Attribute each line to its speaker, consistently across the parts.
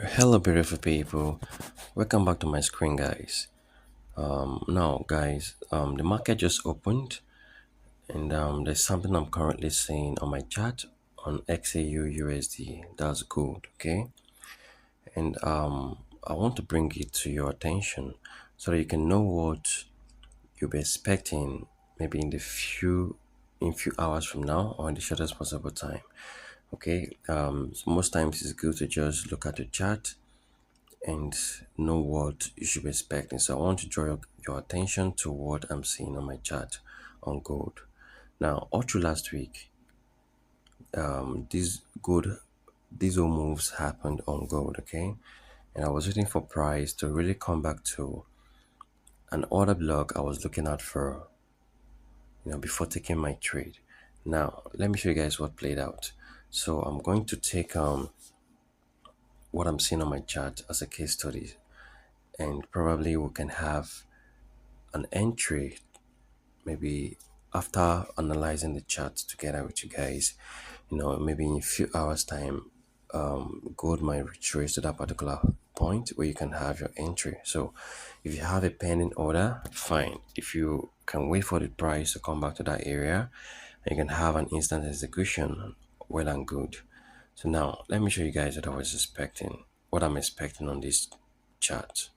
Speaker 1: Hello, beautiful people. Welcome back to my screen, guys. Now, guys, the market just opened, and there's something I'm currently seeing on my chart on XAUUSD. That's good, okay? And I want to bring it to your attention so that you can know what you'll be expecting, maybe in few hours from now or in the shortest possible time. Okay. So most times it's good to just look at the chart and know what you should be expecting. So I want to draw your attention to what I'm seeing on my chart on gold. Now, all through last week, these all moves happened on gold, okay? And I was waiting for price to really come back to an order block I was looking at for, before taking my trade. Now, let me show you guys what played out. So I'm going to take what I'm seeing on my chart as a case study, and probably we can have an entry maybe after analyzing the chart together with you guys. Maybe in a few hours time, gold might retrace to that particular point where you can have your entry. So if you have a pending order, fine. If you can wait for the price to come back to that area, you can have an instant execution, well and good. So now let me show you guys what I'm expecting on this chart.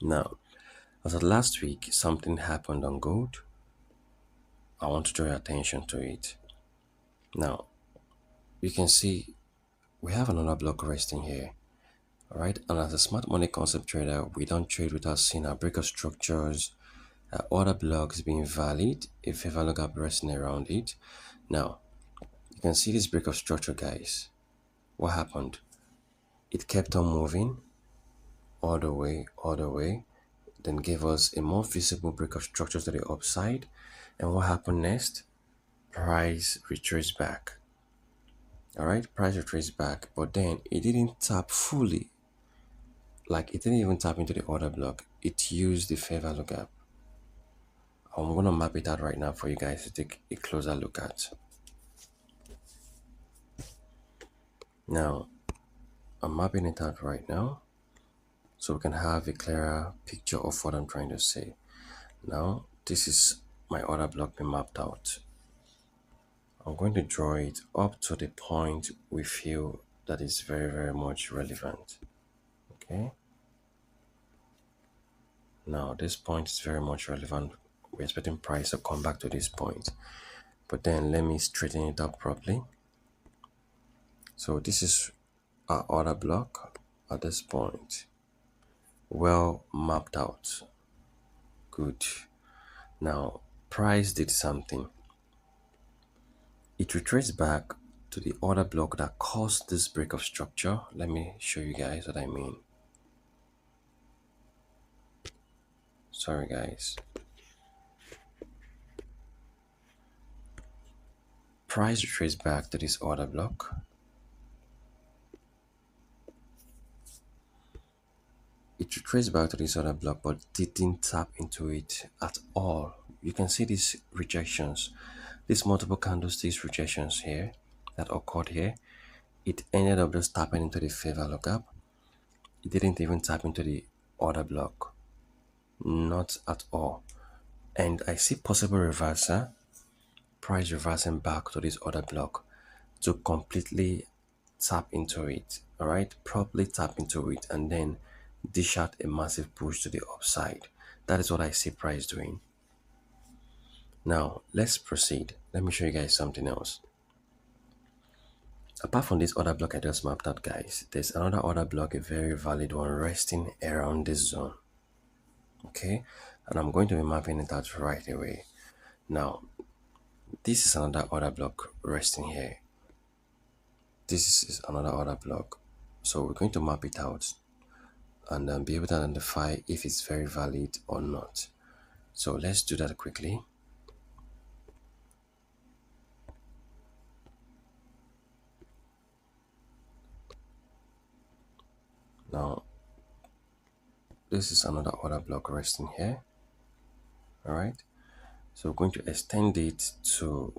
Speaker 1: Now, as of last week, something happened on gold. I want to draw your attention to it. Now, you can see we have another block resting here. All right. And as a smart money concept trader, we don't trade without seeing our breaker structures, order blocks being valid, if ever look up resting around it. Now, you can see this breaker structure, guys. What happened? It kept on moving all the way, then gave us a more visible breaker structure to the upside. And what happened next? Price retraced back. All right, price retraced back, but then it didn't tap fully. Like, it didn't even tap into the order block. It used the fair value gap. I'm gonna map it out right now for you guys to take a closer look at. Now, I'm mapping it out right now so we can have a clearer picture of what I'm trying to say. Now, this is my order block being mapped out. I'm going to draw it up to the point we feel that is very, very much relevant. Okay. Now, this point is very much relevant. We're expecting price to come back to this point. But then let me straighten it up properly. So this is our order block at this point. Well mapped out. Good. Now, price did something. It retraced back to the order block that caused this break of structure. Let me show you guys what I mean. Sorry, guys. Price retraced back to this order block. It retraced back to this order block but didn't tap into it at all. You can see these rejections, these multiple candlesticks rejections here that occurred here. It ended up just tapping into the fair value gap. It didn't even tap into the order block, not at all. And I see possible reversal, price reversing back to this order block to completely tap into it. All right, properly tap into it and then dish out a massive push to the upside. That is what I see price doing. Now let's proceed. Let me show you guys something else. Apart from this order block I just mapped out, guys, there's another order block, a very valid one, resting around this zone. Okay, and I'm going to be mapping it out right away. Now, this is another order block resting here. This is another order block. So we're going to map it out and be able to identify if it's very valid or not. So let's do that quickly. Now, this is another order block resting here. All right. So we're going to extend it to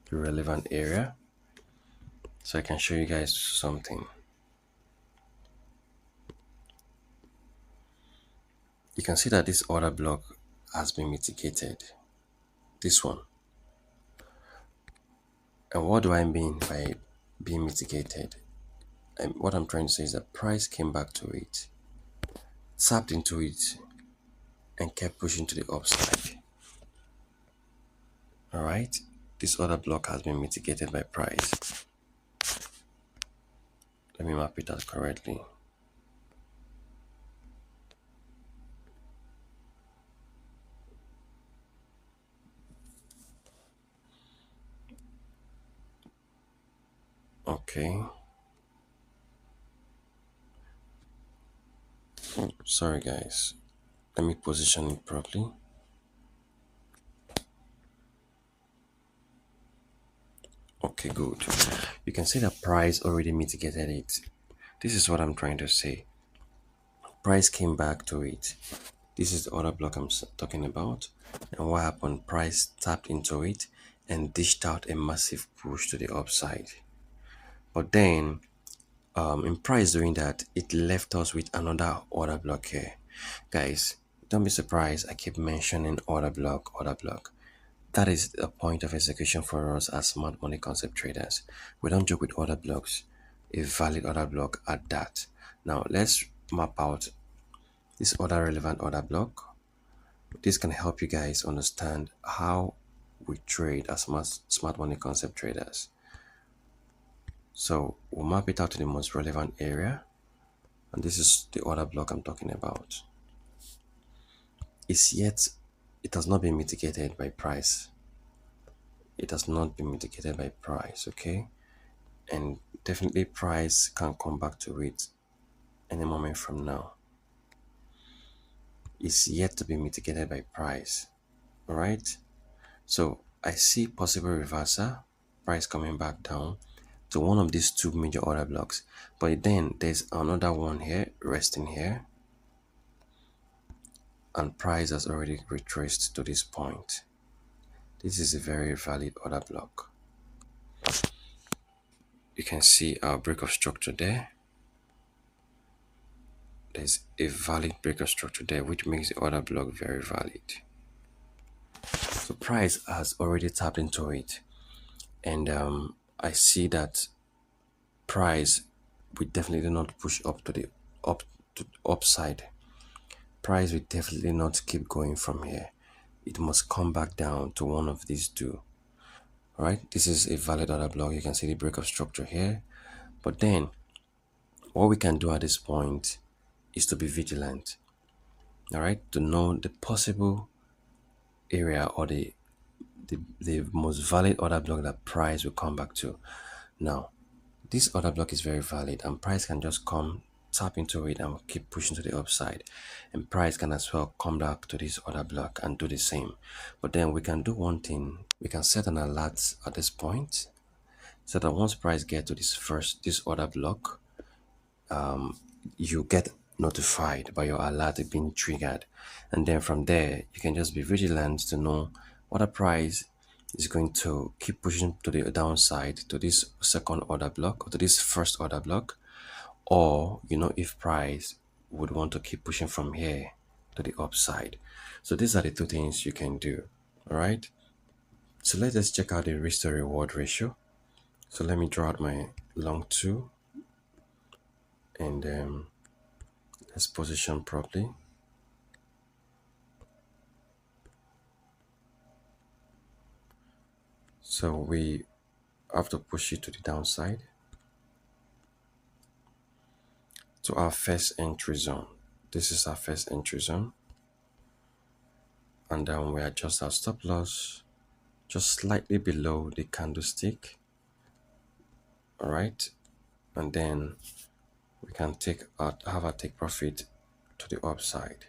Speaker 1: the relevant area. so I can show you guys something. You can see that this order block has been mitigated, this one. And what do I mean by being mitigated? And what I'm trying to say is that price came back to it, tapped into it, and kept pushing to the upside. All right, this order block has been mitigated by price. Let me map it out correctly. Okay. Oh, sorry guys. Let me position it properly. Okay, good. You can see that price already mitigated it. This is what I'm trying to say. Price came back to it. This is the order block I'm talking about. And what happened? Price tapped into it and dished out a massive push to the upside. But then, in price doing that, it left us with another order block here. Guys, don't be surprised. I keep mentioning order block, order block. That is a point of execution for us as smart money concept traders. We don't joke with order blocks, a valid order block at that. Now let's map out this other relevant order block. This can help you guys understand how we trade as smart money concept traders. So we'll map it out to the most relevant area. And this is the order block I'm talking about. It has not been mitigated by price. It has not been mitigated by price, okay? And definitely price can come back to it any moment from now. It's yet to be mitigated by price. All right, so I see possible reversal, price coming back down to one of these two major order blocks, but then there's another one here resting here, and price has already retraced to this point. This is a very valid order block. You can see our break of structure there. There's a valid break of structure there, which makes the order block very valid. So price has already tapped into it, and I see that price will definitely not push up to the upside. Price will definitely not keep going from here. It must come back down to one of these two. All right, this is a valid order block. You can see the break of structure here, but then what we can do at this point is to be vigilant. All right, to know the possible area or the most valid order block that price will come back to. Now, this order block is very valid, and price can just come tap into it and keep pushing to the upside, and price can as well come back to this order block and do the same. But then we can do one thing. We can set an alert at this point so that once price get to this order block, you get notified by your alert being triggered, and then from there you can just be vigilant to know what a price is going to keep pushing to the downside to this second order block or to this first order block, or if price would want to keep pushing from here to the upside. So these are the two things you can do. All right, so let us check out the risk to reward ratio. So let me draw out my long 2, and let's position properly. So we have to push it to the downside to our first entry zone. This is our first entry zone, and then we adjust our stop loss just slightly below the candlestick. All right, and then we can have a take profit to the upside.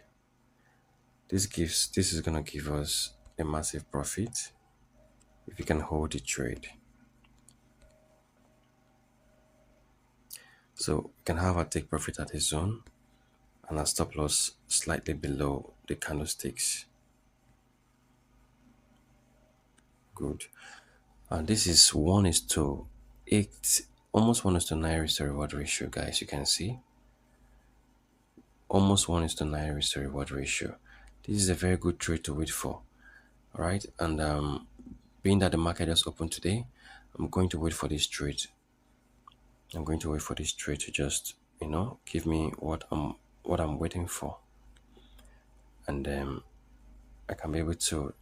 Speaker 1: This is gonna give us a massive profit if you can hold the trade. So we can have a take profit at this zone and a stop loss slightly below the candlesticks. Good. And this is 1:8 almost 1:9 is the reward ratio, guys. You can see almost 1:9 is the reward ratio. This is a very good trade to wait for. All right, and being that the market just opened today, I'm going to wait for this trade. I'm going to wait for this trade to just, give me what I'm waiting for, and I can be able to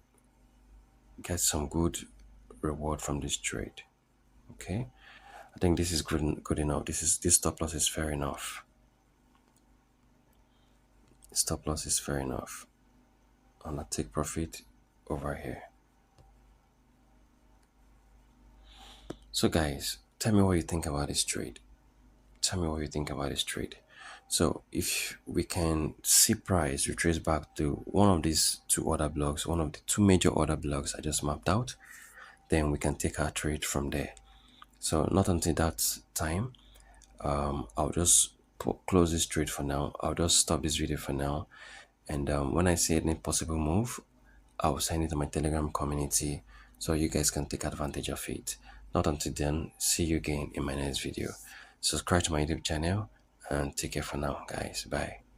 Speaker 1: get some good reward from this trade. Okay, I think this is good enough. This stop loss is fair enough. Stop loss is fair enough. I'm gonna take profit over here. So guys, tell me what you think about this trade. Tell me what you think about this trade. So if we can see price retrace back to one of these two order blocks, one of the two major order blocks I just mapped out, then we can take our trade from there. So not until that time, I'll just close this trade for now. I'll just stop this video for now, and when I see any possible move, I'll send it to my Telegram community so you guys can take advantage of it. Not until then, see you again in my next video. Subscribe to my YouTube channel and take care for now, guys. Bye.